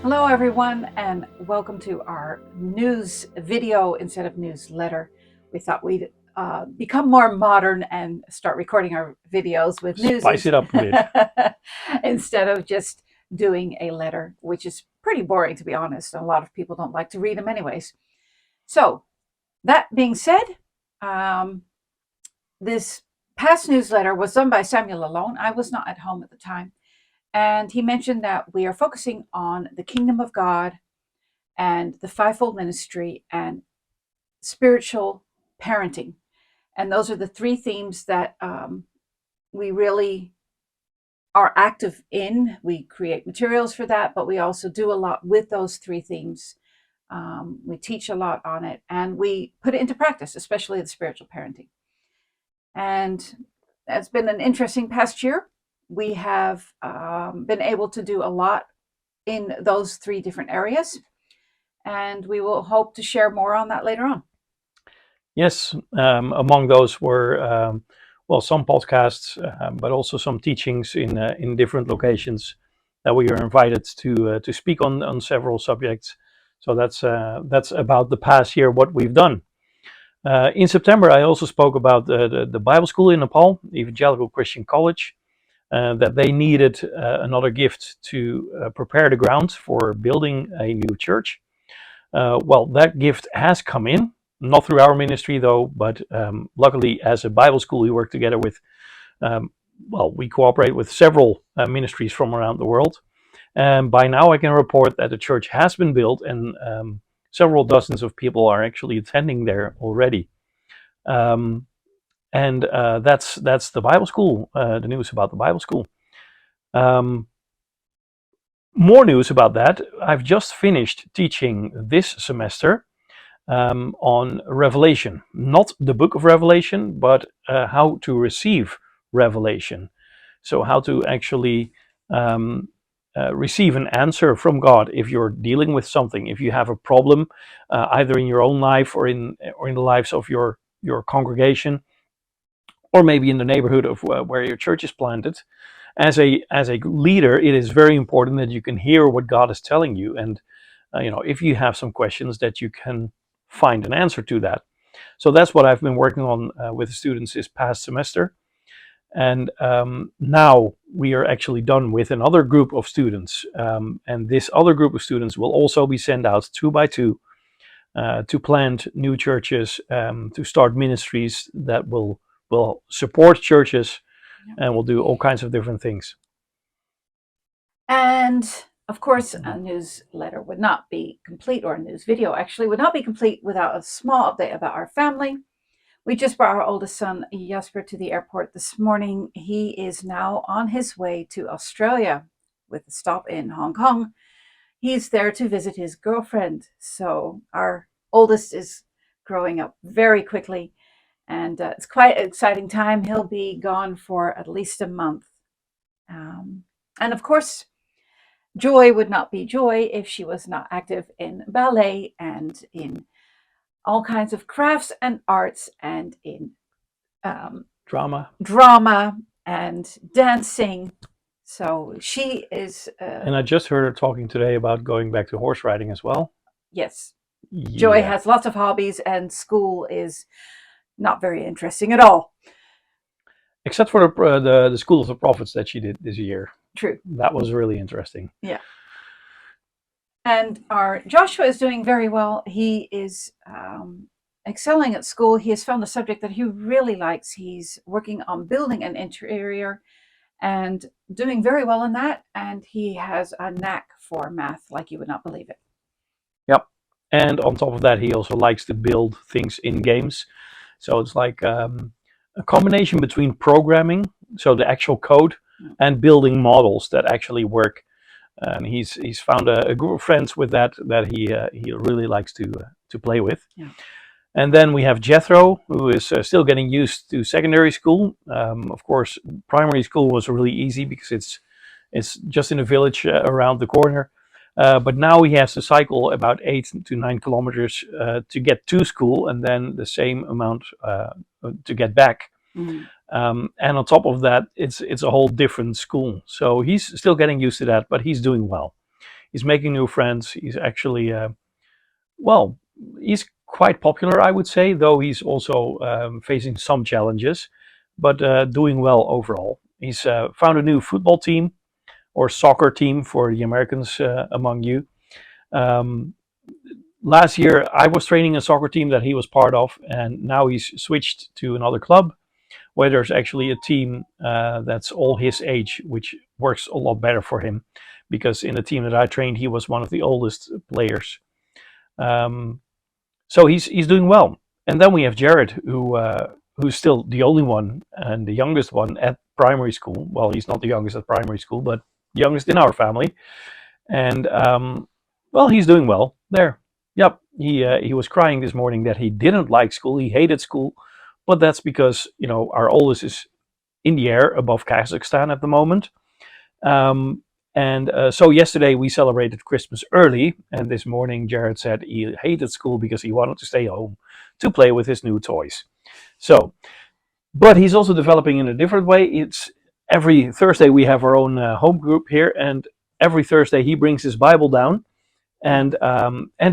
Hello, everyone, and welcome to our news video instead of newsletter. We thought we'd become more modern and start recording our videos with news Spice it up a bit. instead of just doing a letter, which is pretty boring, to be honest. A lot of people don't like to read them, anyways. So, that being said, this past newsletter was done by Samuel alone. I was not at home at the time. And he mentioned that we are focusing on the kingdom of God and the fivefold ministry and spiritual parenting. And those are the three themes that we really are active in. We create materials for that, but we also do a lot with those three themes. We teach a lot on it and we put it into practice, especially the spiritual parenting. And it's been an interesting past year. We have been able to do a lot in those three different areas, and we will hope to share more on that later on. Yes, among those were some podcasts, but also some teachings in different locations that we are invited to speak on several subjects. So that's about the past year what we've done. In September, I also spoke about the Bible school in Nepal, Evangelical Christian College. That they needed another gift to prepare the ground for building a new church. That gift has come in, not through our ministry though, but luckily as a Bible school we work together with, we cooperate with several ministries from around the world. And by now I can report that the church has been built and several dozens of people are actually attending there already. And that's the Bible school, the news about the Bible school. More news about that. I've just finished teaching this semester on Revelation. Not the book of Revelation, but how to receive revelation. So how to actually receive an answer from God if you're dealing with something. If you have a problem, either in your own life or in the lives of your congregation, or maybe in the neighborhood of where your church is planted. As a leader, it is very important that you can hear what God is telling you, and if you have some questions, that you can find an answer to that. So that's what I've been working on with the students this past semester, and now we are actually done with another group of students, and this other group of students will also be sent out 2 by 2 to plant new churches, to start ministries that will support churches, and will do all kinds of different things. And of course, a newsletter would not be complete, or a news video actually would not be complete without a small update about our family. We just brought our oldest son, Jasper, to the airport this morning. He is now on his way to Australia with a stop in Hong Kong. He's there to visit his girlfriend. So our oldest is growing up very quickly. And it's quite an exciting time. He'll be gone for at least a month. And of course, Joy would not be Joy if she was not active in ballet and in all kinds of crafts and arts and in drama and dancing. So she is... and I just heard her talking today about going back to horse riding as well. Yes. Yeah. Joy has lots of hobbies, and school is not very interesting at all, except for the School of the Prophets that she did this year. True. That was really interesting. Yeah. And our Joshua is doing very well. He is excelling at school. He has found a subject that he really likes. He's working on building an interior and doing very well in that. And he has a knack for math like you would not believe it. Yep. And on top of that, he also likes to build things in games. So it's like a combination between programming, so the actual code, and building models that actually work. And he's found a group of friends with that he really likes to play with. Yeah. And then we have Jethro, who is still getting used to secondary school. Of course, primary school was really easy because it's just in a village around the corner. But now he has to cycle about 8 to 9 kilometers to get to school, and then the same amount to get back. Mm. And on top of that, it's a whole different school. So he's still getting used to that, but he's doing well. He's making new friends. He's actually, well, he's quite popular, I would say, though he's also facing some challenges, but doing well overall. He's found a new football team or soccer team for the Americans among you. Um, Last year, I was training a soccer team that he was part of, and now he's switched to another club where there's actually a team that's all his age, which works a lot better for him because in the team that I trained, he was one of the oldest players. Um, so he's doing well. And then we have Jared, who's still the only one and the youngest one at primary school. Well, he's not the youngest at primary school, but youngest in our family. And well, he's doing well there. Yep, he was crying this morning that he didn't like school. He hated school, but that's because our oldest is in the air above Kazakhstan at the moment. And so yesterday we celebrated Christmas early, and this morning Jared said he hated school because he wanted to stay home to play with his new toys. So, but he's also developing in a different way. It's every Thursday we have our own home group here, and every Thursday he brings his Bible down and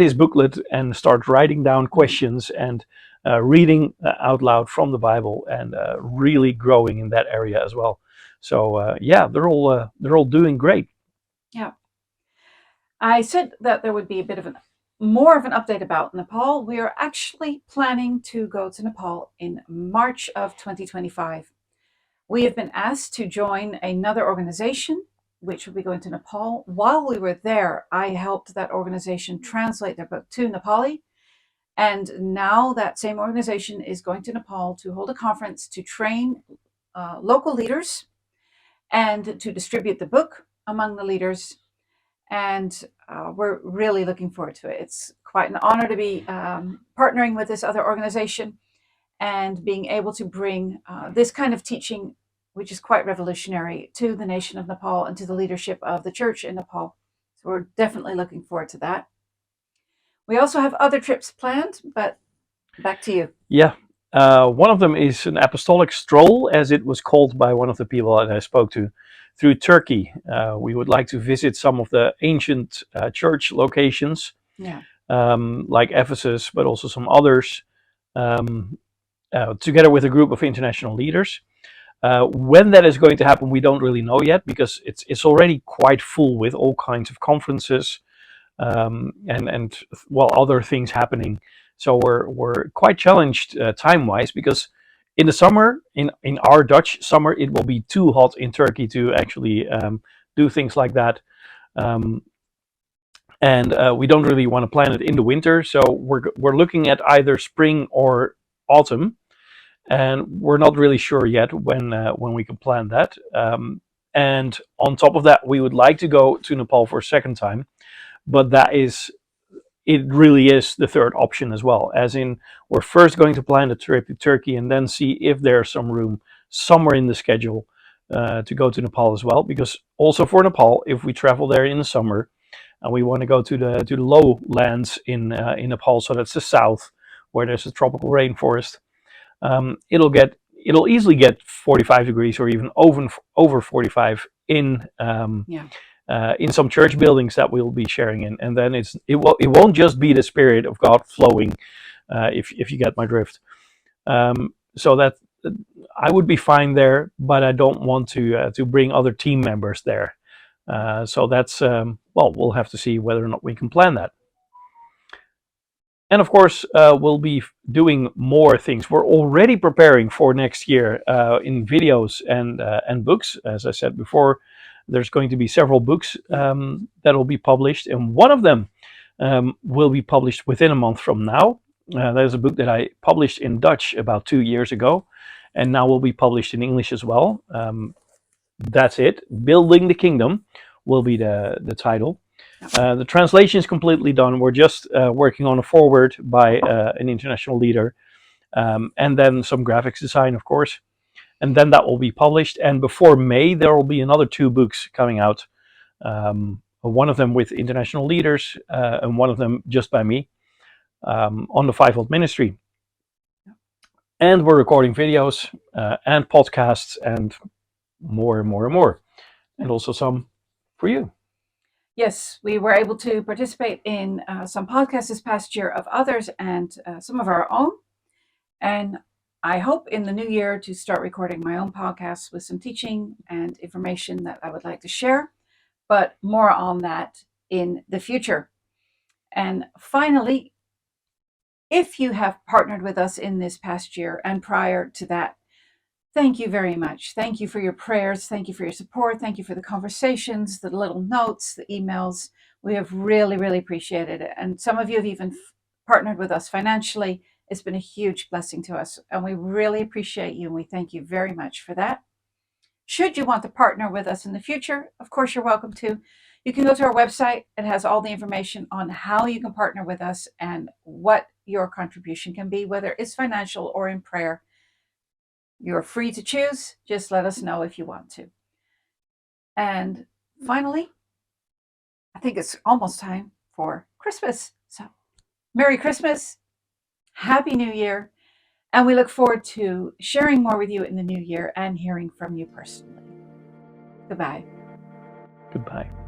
his booklet and starts writing down questions and reading out loud from the Bible and really growing in that area as well. So yeah, they're all doing great. Yeah. I said that there would be a bit of more of an update about Nepal. We are actually planning to go to Nepal in March of 2025. We have been asked to join another organization which will be going to Nepal. While we were there, I helped that organization translate their book to Nepali. And now that same organization is going to Nepal to hold a conference to train local leaders and to distribute the book among the leaders. And we're really looking forward to it. It's quite an honor to be partnering with this other organization and being able to bring this kind of teaching, which is quite revolutionary, to the nation of Nepal and to the leadership of the church in Nepal. So we're definitely looking forward to that. We also have other trips planned, but back to you. Yeah. One of them is an apostolic stroll, as it was called by one of the people that I spoke to, through Turkey. We would like to visit some of the ancient church locations, Yeah. like Ephesus, but also some others, together with a group of international leaders. When that is going to happen, we don't really know yet because it's already quite full with all kinds of conferences and well, other things happening. So we're quite challenged time-wise because in the summer, in our Dutch summer, it will be too hot in Turkey to actually do things like that. And we don't really want to plan it in the winter, so we're looking at either spring or autumn, and we're not really sure yet when we can plan that. And on top of that, we would like to go to Nepal for a second time, but it really is the third option as well. As in, we're first going to plan a trip to Turkey and then see if there's some room somewhere in the schedule to go to Nepal as well. Because also for Nepal, if we travel there in the summer and we want to go to the lowlands in Nepal, so that's the south where there's a tropical rainforest, it'll easily get 45 degrees or even over 45 in some church buildings that we'll be sharing in, and then it won't just be the Spirit of God flowing, if you get my drift. So that I would be fine there, but I don't want to bring other team members there. So that's well, we'll have to see whether or not we can plan that. And of course, we'll be doing more things. We're already preparing for next year in videos and books. As I said before, there's going to be several books that will be published, and one of them will be published within a month from now. There's a book that I published in Dutch about 2 years ago, and now will be published in English as well. That's it. Building the Kingdom will be the title. The translation is completely done. We're just working on a foreword by an international leader, and then some graphics design, of course. And then that will be published. And before May, there will be another 2 books coming out. One of them with international leaders, and one of them just by me, on the Fivefold Ministry. And we're recording videos and podcasts and more and more and more. And also some for you. Yes, we were able to participate in some podcasts this past year of others and some of our own. And I hope in the new year to start recording my own podcasts with some teaching and information that I would like to share, but more on that in the future. And finally, if you have partnered with us in this past year and prior to that, thank you very much. Thank you for your prayers. Thank you for your support. Thank you for the conversations, the little notes, the emails. We have really, really appreciated it. And some of you have even partnered with us financially. It's been a huge blessing to us. And we really appreciate you. And we thank you very much for that. Should you want to partner with us in the future, of course, you're welcome to. You can go to our website. It has all the information on how you can partner with us and what your contribution can be, whether it's financial or in prayer. You're free to choose. Just let us know if you want to. And finally, I think it's almost time for Christmas. So, Merry Christmas, Happy New Year, and we look forward to sharing more with you in the new year and hearing from you personally. Goodbye. Goodbye.